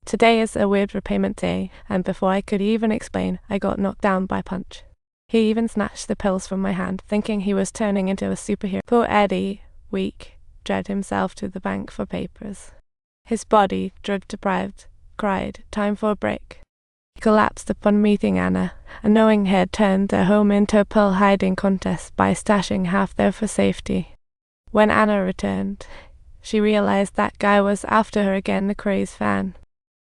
Today is a weird repayment day, and before I could even explain, I got knocked down by Punch. He even snatched the pills from my hand, thinking he was turning into a superhero. Poor Eddie, weak, dragged himself to the bank for papers. His body, drug-deprived, cried, "Time for a break." He collapsed upon meeting Anna, and knowing he had turned their home into a pill hiding contest by stashing half there for safety. When Anna returned, she realized that guy was after her again, the crazed fan.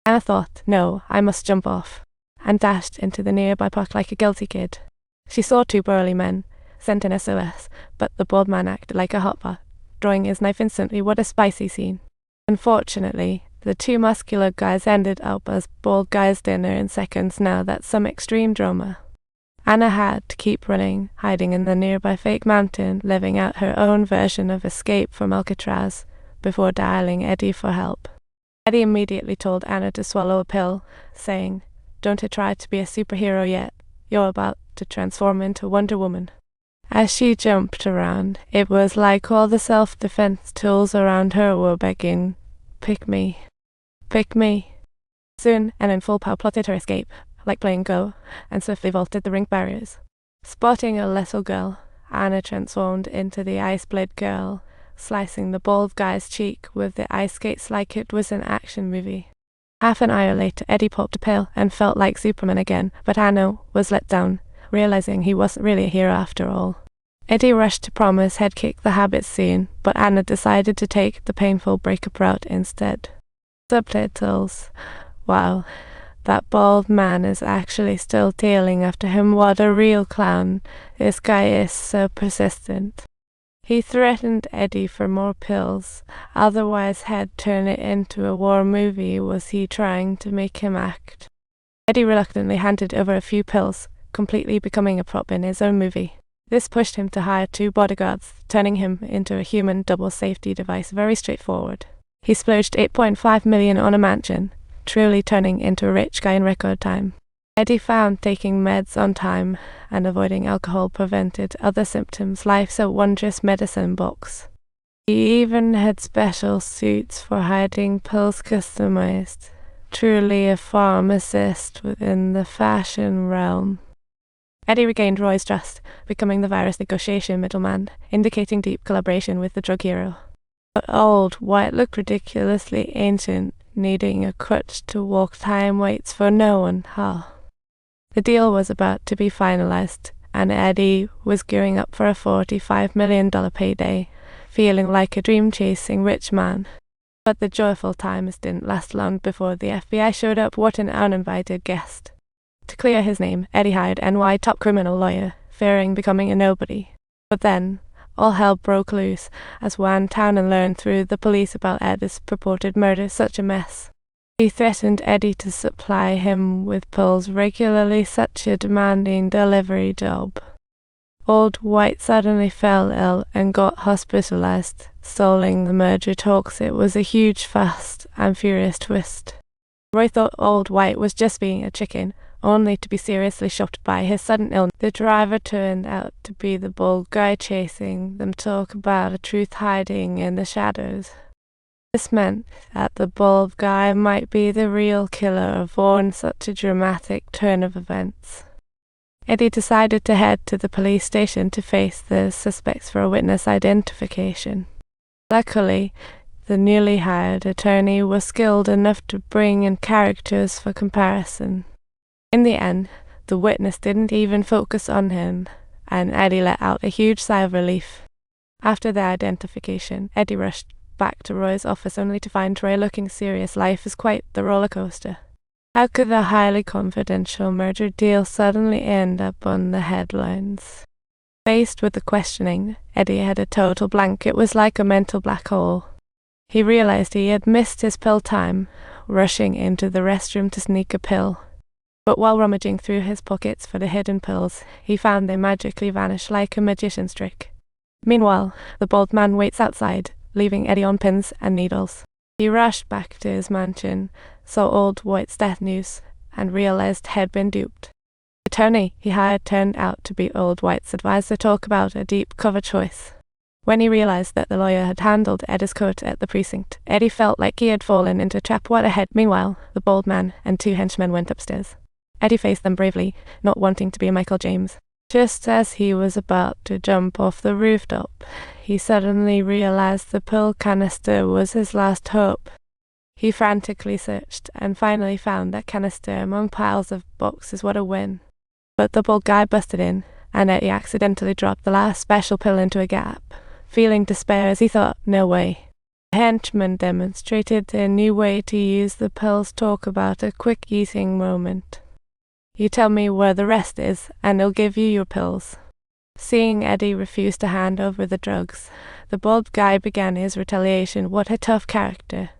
Anna thought, "No, I must jump off," and dashed into the nearby park like a guilty kid. She saw two burly men, sent an SOS, but the bald man acted like a hotbar, drawing his knife instantly. What a spicy scene. Unfortunately, the two muscular guys ended up as bald guys' dinner in seconds. Now that's some extreme drama. Anna had to keep running, hiding in the nearby fake mountain, living out her own version of escape from Alcatraz, before dialing Eddie for help. Eddie immediately told Anna to swallow a pill, saying, "Don't try to be a superhero yet. You're about to transform into Wonder Woman." As she jumped around, it was like all the self-defense tools around her were begging, "Pick me. Pick me." Soon, Anna in full power plotted her escape, like playing Go, and swiftly vaulted the ring barriers. Spotting a little girl, Anna transformed into the Ice Blade Girl, slicing the bald guy's cheek with the ice skates like it was an action movie. Half an hour later, Eddie popped a pill and felt like Superman again, but Anna was let down, realizing he wasn't really a hero after all. Eddie rushed to promise he'd kick the habit soon, but Anna decided to take the painful breakup route instead. Subtitles. Wow, that bald man is actually still tailing after him. What a real clown. This guy is so persistent. He threatened Eddie for more pills, otherwise he'd turn it into a war movie. Was he trying to make him act? Eddie reluctantly handed over a few pills, completely becoming a prop in his own movie. This pushed him to hire 2 bodyguards, turning him into a human double safety device. Very straightforward. He splurged $8.5 million on a mansion, truly turning into a rich guy in record time. Eddie found taking meds on time and avoiding alcohol prevented other symptoms. Life's a wondrous medicine box. He even had special suits for hiding pills customized. Truly a pharmacist within the fashion realm. Eddie regained Roy's trust, becoming the virus negotiation middleman, indicating deep collaboration with the drug hero. But old White looked ridiculously ancient, needing a crutch to walk. Time waits for no one, huh? The deal was about to be finalized, and Eddie was gearing up for a $45 million payday, feeling like a dream-chasing rich man. But the joyful times didn't last long before the FBI showed up. What an uninvited guest. To clear his name, Eddie hired NY top criminal lawyer, fearing becoming a nobody. But then, all hell broke loose as Juan Towner learned through the police about Eddie's purported murder. Such a mess. He threatened Eddie to supply him with pills regularly, such a demanding delivery job. Old White suddenly fell ill and got hospitalized, stalling the murder talks. It was a huge, fast and furious twist. Roy thought Old White was just being a chicken, only to be seriously shocked by his sudden illness. The driver turned out to be the bald guy chasing them. Talk about a truth hiding in the shadows. This meant that the bald guy might be the real killer, born such a dramatic turn of events. Eddie decided to head to the police station to face the suspects for a witness identification. Luckily, the newly hired attorney was skilled enough to bring in characters for comparison. In the end, the witness didn't even focus on him, and Eddie let out a huge sigh of relief. After their identification, Eddie rushed back to Roy's office only to find Roy looking serious. Life is quite the roller coaster. How could the highly confidential murder deal suddenly end up on the headlines? Faced with the questioning, Eddie had a total blank. It was like a mental black hole. He realized he had missed his pill time, rushing into the restroom to sneak a pill. But while rummaging through his pockets for the hidden pills, he found they magically vanished like a magician's trick. Meanwhile, the bald man waits outside, leaving Eddie on pins and needles. He rushed back to his mansion, saw Old White's death news, and realized he'd been duped. The attorney he hired turned out to be Old White's advisor. Talk about a deep cover choice. When he realized that the lawyer had handled Eddie's court at the precinct, Eddie felt like he had fallen into a trap. What ahead? Meanwhile, the bald man and 2 henchmen went upstairs. Eddie faced them bravely, not wanting to be a Michael James. Just as he was about to jump off the rooftop, he suddenly realized the pill canister was his last hope. He frantically searched and finally found that canister among piles of boxes. What a win. But the bald guy busted in, and Eddie accidentally dropped the last special pill into a gap. Feeling despair as he thought, no way. The henchman demonstrated a new way to use the pills. Talk about a quick eating moment. You tell me where the rest is, and I'll give you your pills. Seeing Eddie refuse to hand over the drugs, the bald guy began his retaliation. What a tough character.